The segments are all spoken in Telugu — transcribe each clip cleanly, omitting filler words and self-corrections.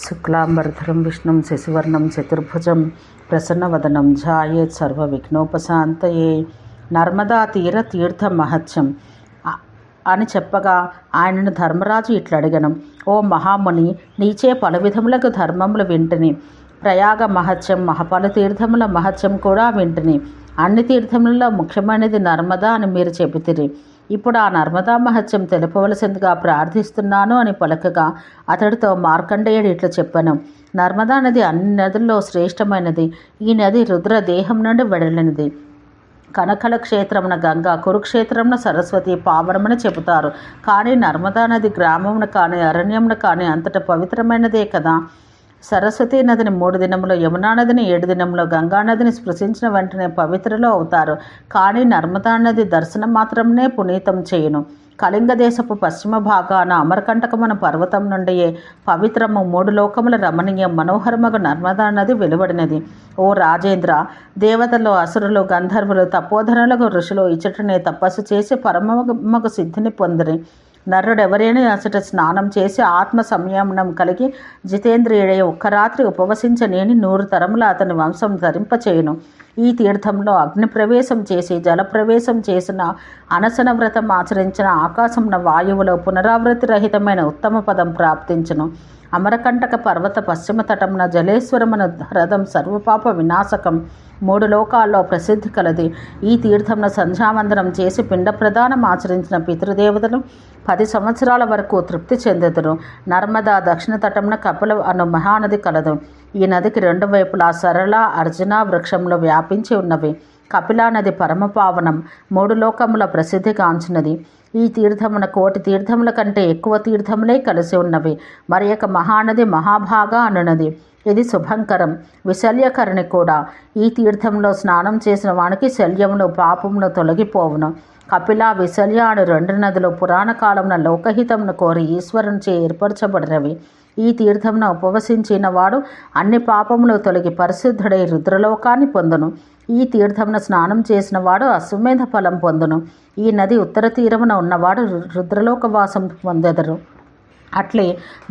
శుక్లాంబరధరం విష్ణుం శశివర్ణం చతుర్భుజం ప్రసన్నవదనం ధ్యాయేత్ సర్వవిఘ్నోపశాంతయే. నర్మదా తీర్థ మహత్యం అని చెప్పగా ఆయనను ధర్మరాజు ఇట్లడిగను: ఓ మహాముని, నీచే పలు విధములకు ధర్మములు వింటిని. ప్రయాగ మహత్యం, మహాపలు తీర్థముల మహత్యం కూడా వింటిని. అన్ని తీర్థములలో ముఖ్యమైనది నర్మదా అని మీరు చెబితిరి. ఇప్పుడు ఆ నర్మదా మహత్యం తెలుపవలసిందిగా ప్రార్థిస్తున్నాను అని పలకగా అతడితో మార్కండేయుడు ఇట్లా చెప్పాను: నర్మదా నది అన్ని నదుల్లో శ్రేష్టమైనది. ఈ నది రుద్ర దేహం నుండి వెడలినది. కనకల క్షేత్రమున గంగా, కురుక్షేత్రమున సరస్వతి పావనమని చెబుతారు. కానీ నర్మదా నది గ్రామమున కానీ అరణ్యమున కానీ అంతట పవిత్రమైనదే కదా. సరస్వతీ నదిని 3 దినములు, యమునా నదిని 7 దినములు, గంగా నదిని స్పృశించిన వెంటనే పవిత్రలో అవుతారు. కానీ నర్మదా నది దర్శనం మాత్రమే పునీతం చేయును. కళింగ దేశపు పశ్చిమ భాగాన అమరకంటకమన పర్వతం నుండియే పవిత్రము 3 లోకముల రమణీయం మనోహరమగు నర్మదా నది వెలువడినది. ఓ రాజేంద్ర, దేవతలు, అసురులు, గంధర్వులు, తపోధనులకు ఋషులు ఇచ్చటనే తపస్సు చేసి పరమగు సిద్ధిని పొందిరి. నరుడెవరైనా అసట స్నానం చేసి ఆత్మ సంయమనం కలిగి జితేంద్రియుడై ఒక్క రాత్రి ఉపవసించనేని 100 తరముల అతని వంశం ధరింపచేయును. ఈ తీర్థంలో అగ్ని ప్రవేశం చేసి జలప్రవేశం చేసిన, అనసన వ్రతం ఆచరించిన, ఆకాశమున వాయువులో పునరావృతి రహితమైన ఉత్తమ పదం ప్రాప్తించును. అమరకంటక పర్వత పశ్చిమ తటమున జలేశ్వరమున హ్రదం సర్వపాప వినాశకం, 3 లోకాల్లో ప్రసిద్ధి కలది. ఈ తీర్థంను సంధ్యావందనం చేసి పిండ ప్రదానం ఆచరించిన పితృదేవతలు 10 సంవత్సరాల వరకు తృప్తి చెందుదురు. నర్మదా దక్షిణ తటమున కపిల అను మహానది కలదు. ఈ నదికి 2 వైపులా సరళ, అర్జున వృక్షంలో వ్యాపించి ఉన్నవి. కపిలా నది పరమపావనం, 3 లోకముల ప్రసిద్ధిగాంచినది. ఈ తీర్థమున 1,000 తీర్థముల కంటే ఎక్కువ తీర్థములే కలిసి ఉన్నవి. మరి యొక్క మహానది మహాభాగా అనున్నది. ఇది శుభంకరం, విశల్యకరణి కూడా. ఈ తీర్థంలో స్నానం చేసిన వానికి శల్యమును పాపమును తొలగిపోవును. కపిల, విశల్య అను 2 నదులు పురాణ కాలమున లోకహితమును కోరి ఈశ్వరునిచే ఏర్పరచబడినవి. ఈ తీర్థమున ఉపవసించిన వాడు అన్ని పాపములు తొలగి పరిశుద్ధుడై రుద్రలోకాన్ని పొందును. ఈ తీర్థమున స్నానం చేసిన వాడు అశ్వమేధ ఫలం పొందును. ఈ నది ఉత్తర తీరమున ఉన్నవాడు రుద్రలోక వాసం పొందెదరు. అట్లే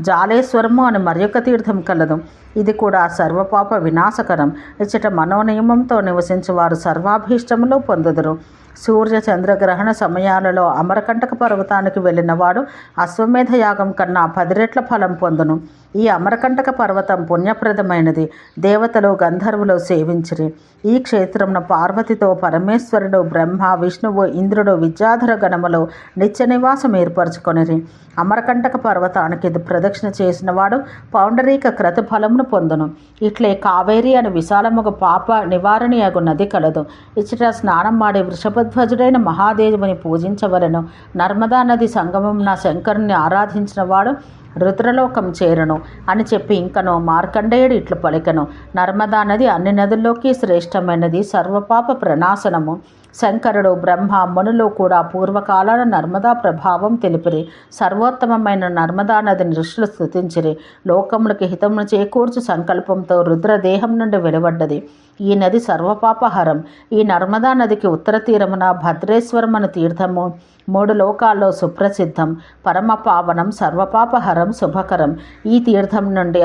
జాలేశ్వరము అని మరొక తీర్థం కలదు. ఇది కూడా సర్వపాప వినాశకరం. ఇచ్చట మనోనియమంతో నివసించేవారు సర్వాభీష్టములు పొందుదురు. సూర్య చంద్రగ్రహణ సమయాలలో అమరకంటక పర్వతానికి వెళ్ళినవాడు అశ్వమేధ యాగం కన్నా 10 రెట్ల ఫలం పొందును. ఈ అమరకంటక పర్వతం పుణ్యప్రదమైనది. దేవతలు, గంధర్వులు సేవించిరి. ఈ క్షేత్రమున పార్వతితో పరమేశ్వరుడు, బ్రహ్మ, విష్ణువు, ఇంద్రుడు, విద్యాధర గణములు నిత్య నివాసం ఏర్పరచుకొనిరి. అమరకంటక పర్వతానికి ప్రదక్షిణ చేసిన వాడు పౌండరీక క్రతు ఫలమును పొందును. ఇట్లే కావేరి అని విశాలముగ పాప నివారణియగు నది కలదు. ఇచ్చట స్నానం మాడి వృషభధ్వజుడైన మహాదేవుని పూజించవలను. నర్మదా నది సంగమమున శంకరుని ఆరాధించిన వాడు రుద్రలోకం చేరును అని చెప్పి ఇంకనో మార్కండేయుడు ఇట్లు పలికెను: నర్మదా నది అన్ని నదుల్లోకి శ్రేష్టమైనది, సర్వపాప ప్రణాశనము. శంకరుడు, బ్రహ్మ, మునులు కూడా పూర్వకాలాన నర్మదా ప్రభావం తెలిపిరి. సర్వోత్తమమైన నర్మదా నదిని ఋషులు స్తుతించిరి. లోకములకి హితమును చేకూర్చు సంకల్పంతో రుద్రదేహం నుండి వెలువడ్డది. ఈ నది సర్వపాపహరం. ఈ నర్మదా నదికి ఉత్తర తీరమున భద్రేశ్వరమను తీర్థము 3 లోకాల్లో సుప్రసిద్ధం, పరమ పావనం, సర్వపాపహరం, శుభకరం. ఈ తీర్థం నుండి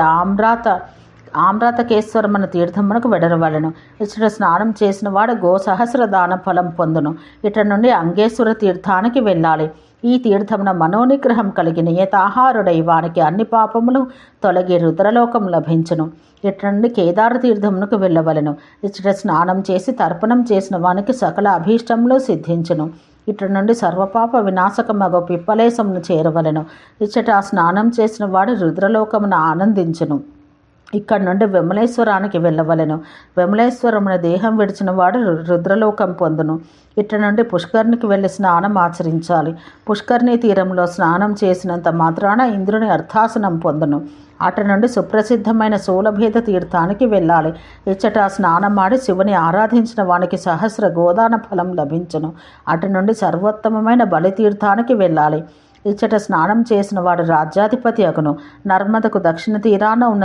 ఆమ్రాతకేశ్వరమన తీర్థమునకు వెడరవలను. ఇచ్చట స్నానం చేసిన వాడు గోసహస్ర దాన ఫలం పొందును. ఇట నుండి అంగేశ్వర తీర్థానికి వెళ్ళాలి. ఈ తీర్థమున మనోనిగ్రహం కలిగిన యథాహారుడై వానికి అన్ని పాపములు తొలగి రుద్రలోకం లభించును. ఇట నుండి కేదార తీర్థమునకు వెళ్ళవలను. ఇచ్చట స్నానం చేసి తర్పణం చేసిన వానికి సకల అభీష్టములు సిద్ధించును. ఇటు నుండి సర్వపాప వినాశకమగు పిప్పలేశమును చేరవలను. ఇచ్చట స్నానం చేసిన వాడు రుద్రలోకమును ఆనందించును. ఇక్కడి నుండి విమలేశ్వరానికి వెళ్ళవలను. విమలేశ్వరమున దేహం విడిచిన వాడు రుద్రలోకం పొందును. ఇటు నుండి పుష్కర్నికి వెళ్ళి స్నానం ఆచరించాలి. పుష్కర్ణి తీరంలో స్నానం చేసినంత మాత్రాన ఇంద్రుని అర్థాసనం పొందును. అటు నుండి సుప్రసిద్ధమైన శూలభేద తీర్థానికి వెళ్ళాలి. ఇచ్చట స్నానమాడి శివుని ఆరాధించిన వానికి సహస్ర గోదాన ఫలం లభించును. అటు నుండి సర్వోత్తమమైన బలితీర్థానికి వెళ్ళాలి. ఇచ్చట స్నానం చేసిన వాడు రాజ్యాధిపతి అగును. నర్మదకు దక్షిణ తీరాన ఉన్న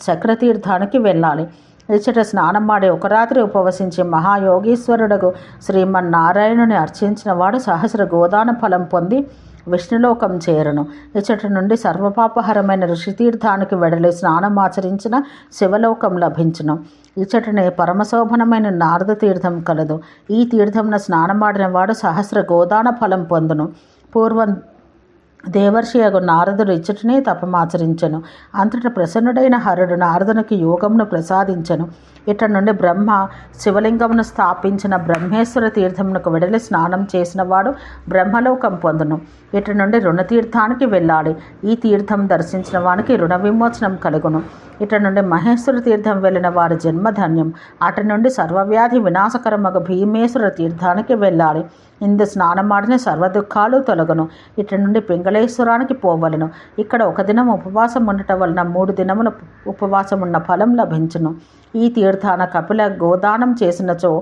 చక్రతీర్థానికి వెళ్ళాలి. ఇచ్చట స్నానం మాడి 1 రాత్రి ఉపవసించి మహాయోగీశ్వరుడకు శ్రీమన్నారాయణుని అర్చించిన వాడు సహస్ర గోదాన ఫలం పొంది విష్ణులోకం చేరును. ఇచ్చటి నుండి సర్వపాపహరమైన ఋషితీర్థానికి వెడలి స్నానమాచరించిన శివలోకం లభించును. ఇచ్చటనే పరమశోభనమైన నారద తీర్థం కలదు. ఈ తీర్థమున స్నానమాడిన వాడు సహస్ర గోదాన ఫలం పొందును. పూర్వం దేవర్షియగు నారదుడు ఇచ్చటనే తపమాచరించెను. అంతట ప్రసన్నుడైన హరుడు నారదునికి యోగమును ప్రసాదించెను. ఇట నుండి బ్రహ్మ శివలింగమును స్థాపించిన బ్రహ్మేశ్వర తీర్థమునకు వెడలి స్నానం చేసిన వాడు బ్రహ్మలోకం పొందును. ఇట నుండి రుణతీర్థానికి వెళ్ళాలి. ఈ తీర్థం దర్శించిన వానికి రుణ విమోచనం కలుగును. ఇట నుండి మహేశ్వర తీర్థం వెళ్ళిన వారి జన్మధన్యం. అటు నుండి సర్వవ్యాధి వినాశకరమగు భీమేశ్వర తీర్థానికి వెళ్ళాలి. ఇందు స్నానమాడిన సర్వ దుఃఖాలు తొలగును. ఇటు నుండి పింగళేశ్వరానికి పోవలను. ఇక్కడ ఒక దినం ఉపవాసం ఉండటం వలన 3 దినముల ఉపవాసం ఉన్న ఫలం లభించును. ఈ తీర్థాన కపిల గోదానం చేసినచో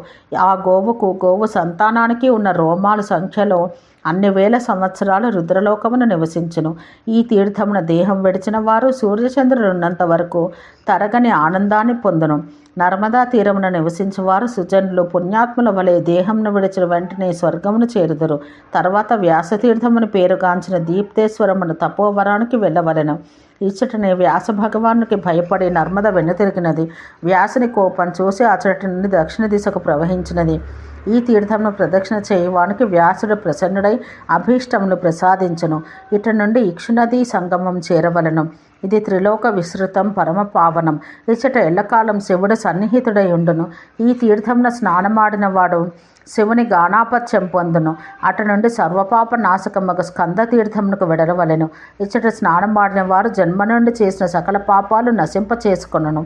ఆ గోవు సంతానానికి ఉన్న రోమాల సంఖ్యలో అన్ని వేల సంవత్సరాలు రుద్రలోకమును నివసించును. ఈ తీర్థమున దేహం విడిచిన వారు సూర్యచంద్రులు ఉన్నంత వరకు తరగని ఆనందాన్ని పొందును. నర్మదా తీరమున నివసించువారు సుజనులు పుణ్యాత్ముల వలె దేహంను విడిచిన వెంటనే స్వర్గమును చేరుదురు. తర్వాత వ్యాసతీర్థమును పేరుగాంచిన దీప్తేశ్వరమును తపోవరానికి వెళ్ళవలెను. ఇచ్చటనే వ్యాస భగవానునికి భయపడి నర్మద వెనుతిరిగినది. వ్యాసుని కోపం చూసి అచటి నుండి దక్షిణ దిశకు ప్రవహించినది. ఈ తీర్థమును ప్రదక్షిణ చేయవానికి వ్యాసుడు ప్రసన్నుడై అభీష్టమును ప్రసాదించును. ఇట నుండి ఇక్షునదీ సంగమం చేరవలను. ఇది త్రిలోక విస్తృతం పరమ పావనం. ఇచ్చట ఎల్లకాలం శివుడు సన్నిహితుడై ఉండును. ఈ తీర్థమున స్నానమాడిన వాడు శివుని గానాపత్యం పొందును. అటు నుండి సర్వపాప నాశకమగ స్కంద తీర్థమునకు వెడలవలెను. ఇచ్చట స్నానమాడిన వారు జన్మ నుండి చేసిన సకల పాపాలు నశింప చేసుకొనును.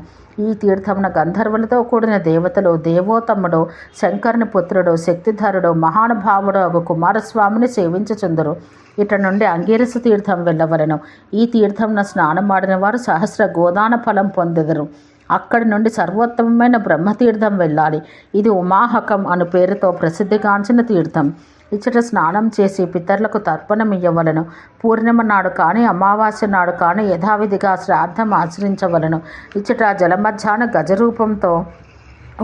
ఈ తీర్థమున గంధర్వులతో కూడిన దేవతలు దేవోత్తముడు శంకరుని పుత్రుడు శక్తిధరుడు మహానుభావుడు అగు కుమారస్వామిని సేవించుచుందురు. ఇట నుండి అంగీరస తీర్థం వెళ్ళవలెను. ఈ తీర్థమున స్నానమాడిన వారు సహస్ర గోదాన ఫలం పొందెదరు. అక్కడి నుండి సర్వోత్తమమైన బ్రహ్మతీర్థం వెళ్ళాలి. ఇది ఉమాహకం అను పేరుతో ప్రసిద్ధిగాంచిన తీర్థం. ఇచ్చట స్నానం చేసి పితరులకు తర్పణం ఇయ్యవలను. పూర్ణిమ నాడు కానీ అమావాస్య నాడు కానీ యథావిధిగా శ్రాద్ధం ఆచరించవలను. ఇచ్చట జలమధ్యాన గజరూపంతో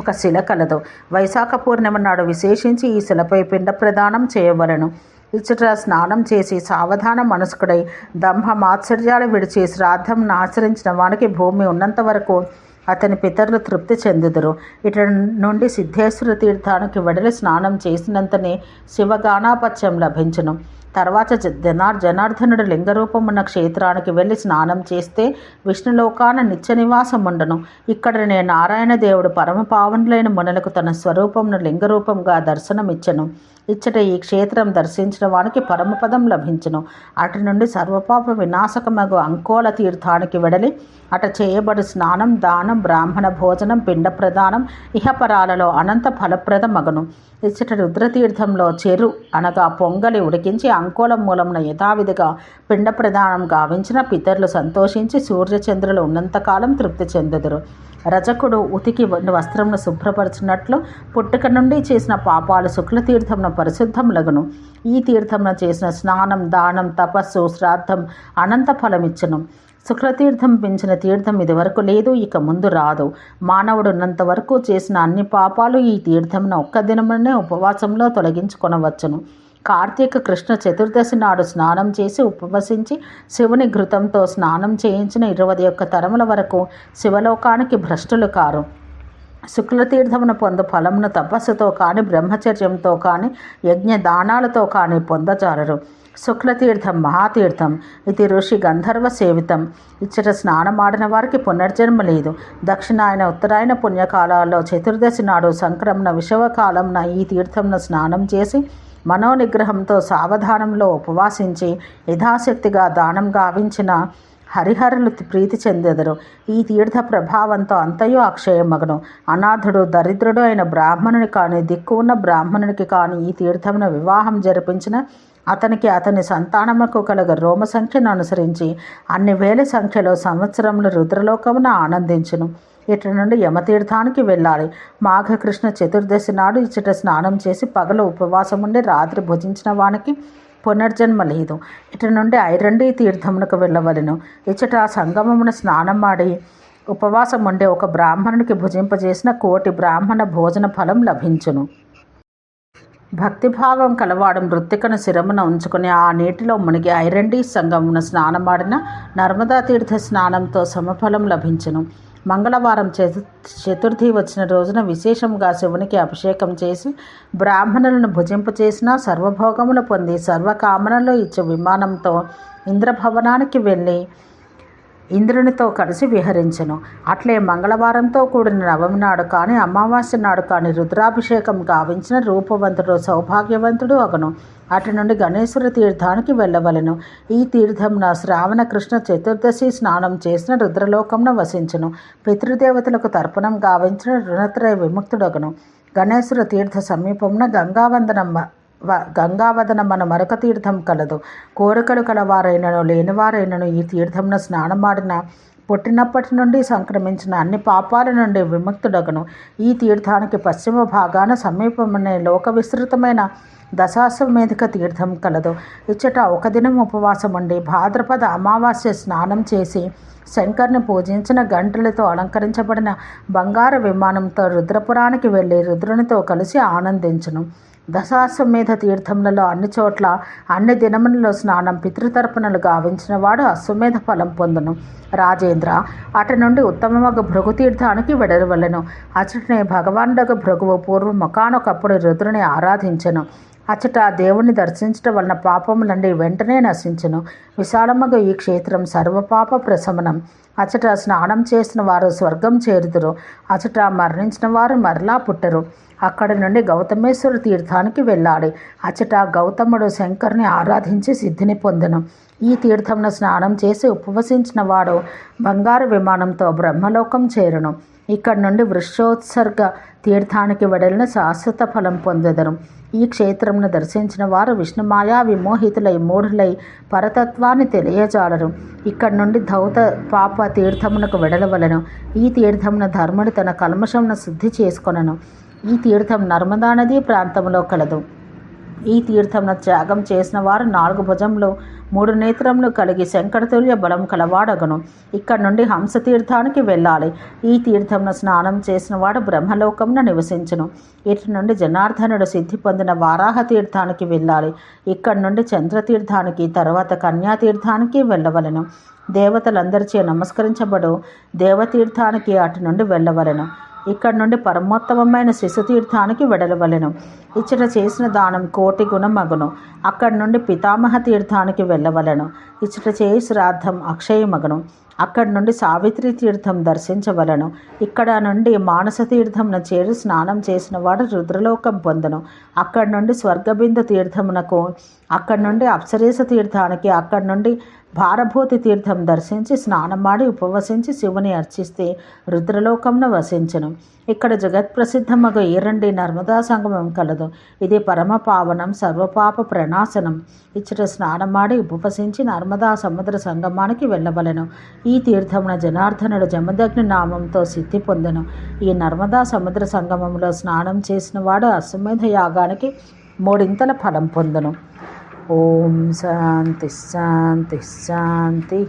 ఒక శిల కలదు. వైశాఖ పూర్ణిమ నాడు విశేషించి ఈ శిలపై పిండ ప్రదానం చేయవలను. ఇచ్చట స్నానం చేసి సావధాన మనస్కుడై దంభ మాత్సర్యాలు విడిచి శ్రాద్ధం ఆచరించిన వానికి భూమి ఉన్నంత వరకు అతని పితరులు తృప్తి చెందుదురు. ఇట నుండి సిద్ధేశ్వర తీర్థానికి వెడలి స్నానం చేసినంతనే శివగానాపత్యం లభించును. తర్వాత జనార్దనుడు లింగరూపమున్న క్షేత్రానికి వెళ్ళి స్నానం చేస్తే విష్ణులోకాన నిత్య నివాసం ఉండను. ఇక్కడనే నారాయణ దేవుడు పరమ పావనులైన మునులకు తన స్వరూపమును లింగరూపంగా దర్శనమిచ్చను. ఇచ్చట ఈ క్షేత్రం దర్శించిన వానికి పరమపదం లభించును. అటు నుండి సర్వపాప వినాశకమగు అంకోల తీర్థానికి వెడలి అట చేయబడి స్నానం దానం బ్రాహ్మణ భోజనం పిండ ప్రదానం ఇహపరాలలో అనంత ఫలప్రదమగును. ఇచ్చట రుద్రతీర్థంలో చెరు అనగా పొంగలి ఉడికించి అంకోల మూలమున యథావిధిగా పిండ ప్రదానం గావించిన పితరులు సంతోషించి సూర్యచంద్రులు ఉన్నంతకాలం తృప్తి చెందుదురు. రజకుడు ఉతికి వస్త్రమును శుభ్రపరచినట్లు పుట్టుక నుండి చేసిన పాపాలు శుక్లతీర్థమున పరిశుద్ధములగును. ఈ తీర్థమున చేసిన స్నానం దానం తపస్సు శ్రాద్ధం అనంత ఫలమిచ్చును. శుక్లతీర్థం పెంచిన తీర్థం ఇదివరకు లేదు, ఇక ముందు రాదు. మానవుడు ఉన్నంత వరకు చేసిన అన్ని పాపాలు ఈ తీర్థమున ఒక్క దినమునే ఉపవాసంలో తొలగించుకొనవచ్చును. కార్తీక కృష్ణ చతుర్దశి నాడు స్నానం చేసి ఉపవసించి శివుని ఘృతంతో స్నానం చేయించిన 21 తరముల వరకు శివలోకానికి భ్రష్టులు కారు. శుక్లతీర్థమును పొందు ఫలమును తపస్సుతో కానీ బ్రహ్మచర్యంతో కానీ యజ్ఞ దానాలతో కానీ పొందజాలరు. శుక్లతీర్థం మహాతీర్థం. ఇది ఋషి గంధర్వ సేవితం. ఇచ్చట స్నానమాడిన వారికి పునర్జన్మ లేదు. దక్షిణాయన ఉత్తరాయణ పుణ్యకాలాల్లో చతుర్దశి నాడు సంక్రమణ విషవకాలంన ఈ తీర్థంను స్నానం చేసి మనోనిగ్రహంతో సావధానంలో ఉపవాసించి యథాశక్తిగా దానం గావించిన హరిహరులు ప్రీతి చెందెదరు. ఈ తీర్థ ప్రభావంతో అంతయో అక్షయమగును. అనాథుడు దరిద్రుడు అయిన బ్రాహ్మణుని కానీ దిక్కు ఉన్న బ్రాహ్మణునికి కానీ ఈ తీర్థమున వివాహం జరిపించిన అతనికి అతని సంతానముకు కలగ రోమ సంఖ్యను అనుసరించి అన్ని వేల సంఖ్యలో సంవత్సరములు రుద్రలోకమున ఆనందించును. ఇటు నుండి యమతీర్థానికి వెళ్ళాలి. మాఘకృష్ణ చతుర్దశి నాడు ఇచ్చట స్నానం చేసి పగలు ఉపవాసం ఉండి రాత్రి భుజించిన వానికి పునర్జన్మ లేదు. ఇటు నుండి ఐరండి తీర్థమునకు వెళ్ళవలెను. ఇచ్చట సంగమమున స్నానం ఆడి ఉపవాసం ఉండే ఒక బ్రాహ్మణునికి భుజింపజేసిన 1,000,000 బ్రాహ్మణ భోజన ఫలం లభించును. భక్తిభావం కలవాడు మృత్తికను శిరమున ఉంచుకుని ఆ నీటిలో మునిగి ఐరండి సంగమున స్నానమాడిన నర్మదా తీర్థ స్నానంతో సమఫలం లభించును. మంగళవారం చతుర్థి వచ్చిన రోజున విశేషంగా శివునికి అభిషేకం చేసి బ్రాహ్మణులను భుజింపచేసిన సర్వభోగములు పొంది సర్వకామనలు ఇచ్చే విమానంతో ఇంద్రభవనానికి వెళ్ళి ఇంద్రునితో కలిసి విహరించెను. అట్లే మంగళవారంతో కూడిన నవమి నాడు కానీ అమావాస్య నాడు కానీ రుద్రాభిషేకం గావించిన రూపవంతుడు సౌభాగ్యవంతుడు అగను. అటు నుండి గణేశ్వర తీర్థానికి వెళ్ళవలెను. ఈ తీర్థంన శ్రావణ కృష్ణ చతుర్దశి స్నానం చేసిన రుద్రలోకంన వసించును. పితృదేవతలకు తర్పణం గావించిన రుణత్రయ విముక్తుడగను. గణేశ్వర తీర్థ సమీపమున గంగావదనమన మరొక తీర్థం కలదు. కోరికలు కలవారైనను లేనివారైనను ఈ తీర్థంన స్నానమాడిన పుట్టినప్పటి నుండి సంక్రమించిన అన్ని పాపాల నుండి విముక్తుడగను. ఈ తీర్థానికి పశ్చిమ భాగాన సమీపమనే లోక విస్తృతమైన దశాశ్వమేధిక తీర్థం కలదు. ఇచ్చట ఒక దినం ఉపవాసం ఉండి భాద్రపద అమావాస్య స్నానం చేసి శంకర్ని పూజించిన గంటలతో అలంకరించబడిన బంగారు విమానంతో రుద్రపురానికి వెళ్ళి రుద్రునితో కలిసి ఆనందించును. దశాశ్వమేధ తీర్థములలో అన్ని చోట్ల అన్ని దినములలో స్నానం పితృతర్పణలు గావించిన వాడు అశ్వమేధ ఫలం పొందును. రాజేంద్ర, అటు నుండి ఉత్తమమగు భృగు తీర్థానికి వెడలవలెను. అచటనే భగవానుడగు భృగువు పూర్వం ఒకానొకప్పుడు రుద్రుని ఆరాధించెను. అచట దేవుని దర్శించడం వలన పాపములండి వెంటనే నశించును. విశాలమగు ఈ క్షేత్రం సర్వపాప ప్రశమనం. అచట స్నానం చేసిన వారు స్వర్గం చేరుదురు. అచట మరణించిన వారు మరలా పుట్టరు. అక్కడి నుండి గౌతమేశ్వర తీర్థానికి వెళ్ళాలి. అచట గౌతముడు శంకర్ని ఆరాధించి సిద్ధిని పొందెను. ఈ తీర్థంను స్నానం చేసి ఉపవసించిన వాడు బంగారు విమానంతో బ్రహ్మలోకం చేరును. ఇక్కడి నుండి వృక్షోత్సర్గ తీర్థానికి వెడలిన శాశ్వత ఫలం పొందెదరు. ఈ క్షేత్రంను దర్శించిన వారు విష్ణుమాయా విమోహితులై మూఢులై పరతత్వాన్ని తెలియజాలరు. ఇక్కడి నుండి ధౌత పాప తీర్థమునకు వెడలవలెను. ఈ తీర్థమున ధర్ముడు తన కల్మషమును శుద్ధి చేసుకొనను. ఈ తీర్థం నర్మదా నదీ ప్రాంతంలో కలదు. ఈ తీర్థమును త్యాగం చేసిన వారు 4 భుజములు 3 నేత్రములు కలిగి శంకరతుల్య బలం కలవాడగను. ఇక్కడి నుండి హంసతీర్థానికి వెళ్ళాలి. ఈ తీర్థమును స్నానం చేసిన వాడు బ్రహ్మలోకమున నివసించును. ఇటు నుండి జనార్దనుడు సిద్ధి పొందిన వారాహ తీర్థానికి వెళ్ళాలి. ఇక్కడి నుండి చంద్రతీర్థానికి తర్వాత కన్యాతీర్థానికి వెళ్ళవలెను. దేవతలందరిచే నమస్కరించబడు దేవతీర్థానికి అటు నుండి వెళ్ళవలెను. ఇక్కడ నుండి పరమోత్తమమైన శిశుతీర్థానికి వెడలవలెను. ఇచ్చట చేసిన దానం 1,000,000 గుణమగును. అక్కడి నుండి పితామహ తీర్థానికి వెళ్ళవలెను. ఇచ్చట చేయి శ్రాద్ధం అక్షయమగును. అక్కడి నుండి సావిత్రి తీర్థం దర్శించవలను. ఇక్కడ నుండి మానస తీర్థమున చేరి స్నానం చేసిన వాడు రుద్రలోకం పొందను. అక్కడి నుండి స్వర్గబిందు తీర్థమునకు, అక్కడి నుండి అప్సరేస తీర్థానికి, అక్కడి నుండి భారభూతి తీర్థం దర్శించి స్నానమాడి ఉపవసించి శివుని అర్చిస్తే రుద్రలోకంను వసించను. ఇక్కడ జగత్ప్రసిద్ధమగు ఈరండి నర్మదా సంగమం కలదు. ఇది పరమ పావనం, సర్వపాప ప్రణాశనం. ఇచ్చట స్నానమాడి ఉపవసించి నర్మదా సముద్ర సంగమానికి వెళ్ళవలెను. ఈ తీర్థమున జనార్దనుడు జమదగ్ని నామంతో సిద్ధి పొందెను. ఈ నర్మదా సముద్ర సంగమంలో స్నానం చేసిన వాడు అశ్వమేధ యాగానికి 3 ఫలం పొందను. ఓం శాంతి శాంతి శాంతి.